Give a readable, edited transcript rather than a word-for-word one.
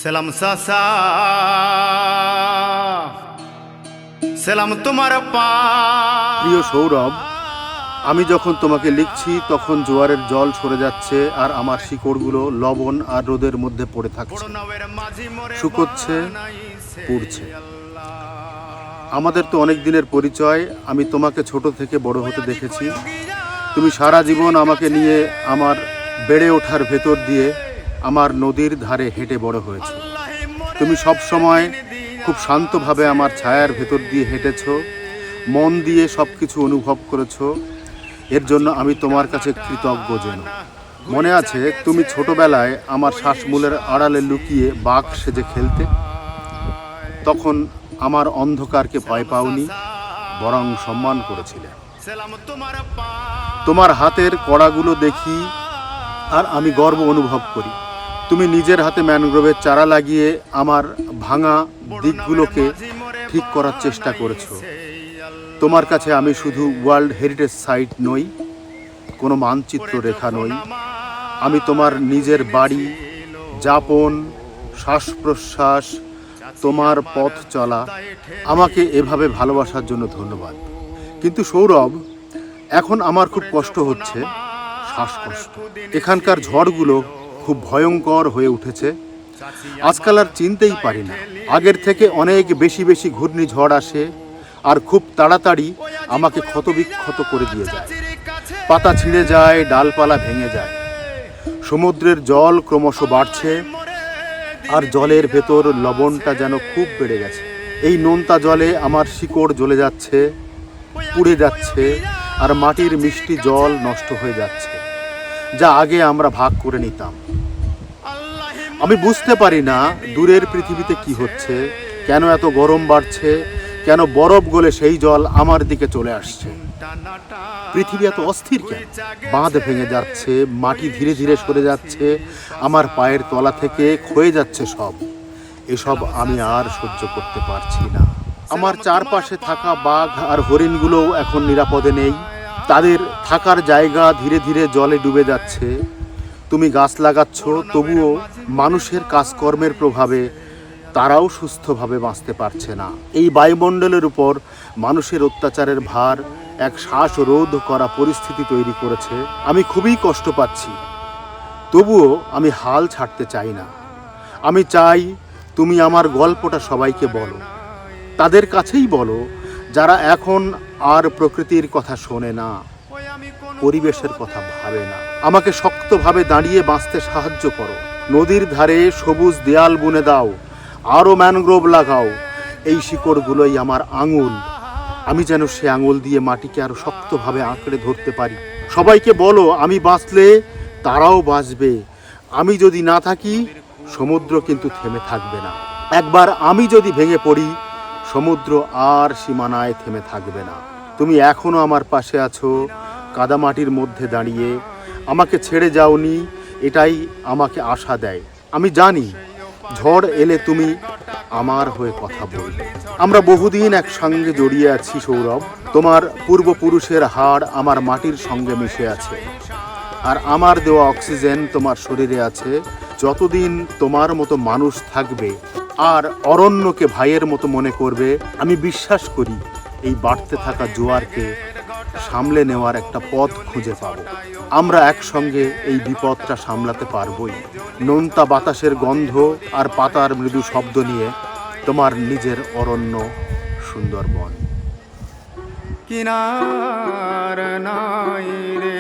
সালাম সাসা সালাম তোমার প্রিয় সৌরভ, আমি যখন তোমাকে লিখছি তখন জোয়ারের জল সরে যাচ্ছে আর আমার শিকড়গুলো লবণ আর রোদের মধ্যে পড়ে থাকছে, শুকোচ্ছে, পুড়ছে। আমাদের তো অনেক দিনের পরিচয়। আমি তোমাকে ছোট থেকে বড় হতে দেখেছি। তুমি সারা জীবন আমাকে নিয়ে আমার বেড়ে ওঠার ভেতর দিয়ে আমার নদীর ধারে হেঁটে বড় হয়েছে। তুমি সব সময় খুব শান্তভাবে আমার ছায়ার ভেতর দিয়ে হেঁটেছ, মন দিয়ে সব কিছু অনুভব করেছ। এর জন্য আমি তোমার কাছে কৃতজ্ঞ যেন। মনে আছে তুমি ছোটবেলায় আমার শ্বাসমূলের আড়ালে লুকিয়ে বাঘ সেজে খেলতে? তখন আমার অন্ধকারকে ভয় পাওনি, বরং সম্মান করেছিলে। তোমার হাতের কড়াগুলো দেখি আর আমি গর্ব অনুভব করি। তুমি নিজের হাতে ম্যানগ্রোভের চারা লাগিয়ে আমার ভাঙা দিকগুলোকে ঠিক করার চেষ্টা করেছো। তোমার কাছে আমি শুধু ওয়ার্ল্ড হেরিটেজ সাইট নই, কোনো মানচিত্র রেখা নই। আমি তোমার নিজের বাড়ি, যাপন, শ্বাস প্রশ্বাস, তোমার পথ চলা। আমাকে এভাবে ভালোবাসার জন্য ধন্যবাদ। কিন্তু সৌরভ, এখন আমার খুব কষ্ট হচ্ছে, শ্বাসকষ্ট। এখানকার ঝড়গুলো খুব ভয়ঙ্কর হয়ে উঠেছে। আজকাল আর চিনতেই পারি না। আগের থেকে অনেক বেশি বেশি ঘূর্ণিঝড় আসে আর খুব তাড়াতাড়ি আমাকে ক্ষতবিক্ষত করে দিয়ে যায়। পাতা ছিঁড়ে যায়, ডালপালা ভেঙে যায়। সমুদ্রের জল ক্রমশ বাড়ছে আর জলের ভেতর লবণটা যেন খুব বেড়ে গেছে। এই নোনতা জলে আমার শিকড় জ্বলে যাচ্ছে, পুড়ে যাচ্ছে আর মাটির মিষ্টি জল নষ্ট হয়ে যাচ্ছে, যা আগে আমরা ভাগ করে নিতাম। আমি বুঝতে পারি না দূরের পৃথিবীতে কি হচ্ছে, কেন এত গরম বাড়ছে, কেন বরফ গলে সেই জল আমার দিকে চলে আসছে। পৃথিবী এত অস্থির কেন? বাঁধ ভেঙে যাচ্ছে, মাটি ধীরে ধীরে সরে যাচ্ছে, আমার পায়ের তলা থেকে ক্ষয়ে যাচ্ছে সব। এসব আমি আর সহ্য করতে পারছি না। আমার চারপাশে থাকা বাঘ আর হরিণগুলোও এখন নিরাপদে নেই। তাদের থাকার জায়গা ধীরে ধীরে জলে ডুবে যাচ্ছে। তুমি গাছ লাগাচ্ছ, তবুও মানুষের কাজকর্মের প্রভাবে তারাও সুস্থভাবে বাঁচতে পারছে না। এই বায়ুমণ্ডলের উপর মানুষের অত্যাচারের ভার এক শ্বাসরোধ করা পরিস্থিতি তৈরি করেছে। আমি খুবই কষ্ট পাচ্ছি, তবুও আমি হাল ছাড়তে চাই না। আমি চাই তুমি আমার গল্পটা সবাইকে বলো, তাদের কাছেই বলো যারা এখন আর প্রকৃতির কথা শোনে না, পরিবেশের কথা ভাবে না। আমাকে শক্তভাবে দাঁড়িয়ে বাঁচতে সাহায্য করো। নদীর ধারে সবুজ দেয়াল বুনে দাও, আরও ম্যানগ্রোভ লাগাও। এই শিকড়গুলোই আমার আঙুল। আমি যেন সে আঙুল দিয়ে মাটিকে আরো শক্তভাবে আঁকড়ে ধরতে পারি। সবাইকে বলো আমি বাঁচলে তারাও বাঁচবে। আমি যদি না থাকি, সমুদ্র কিন্তু থেমে থাকবে না। একবার আমি যদি ভেঙে পড়ি, সমুদ্র আর সীমানায় থেমে থাকবে না। তুমি এখনো আমার পাশে আছো, কাদামাটির মধ্যে দাঁড়িয়ে। আমাকে ছেড়ে যাওনি, এটাই আমাকে আশা দেয়। আমি জানি ঝড় এলে তুমি আমার হয়ে কথা বলবে। আমরা বহুদিন একসঙ্গে জড়িয়ে আছি সৌরভ। তোমার পূর্বপুরুষের হাড় আমার মাটির সঙ্গে মিশে আছে, আর আমার দেওয়া অক্সিজেন তোমার শরীরে আছে। যতদিন তোমার মতো মানুষ থাকবে আর অরণ্যকে ভাইয়ের মতো মনে করবে, আমি বিশ্বাস করি এই বাড়তে থাকা জোয়ারকে সামলে নেওয়ার একটা পথ খুঁজে পাব। আমরা একসঙ্গে এই বিপদটা সামলাতে পারবই। নোনতা বাতাসের গন্ধ আর পাতার মৃদু শব্দ নিয়ে তোমার নিজের অরণ্য সুন্দরবন। কিনার নাই রে।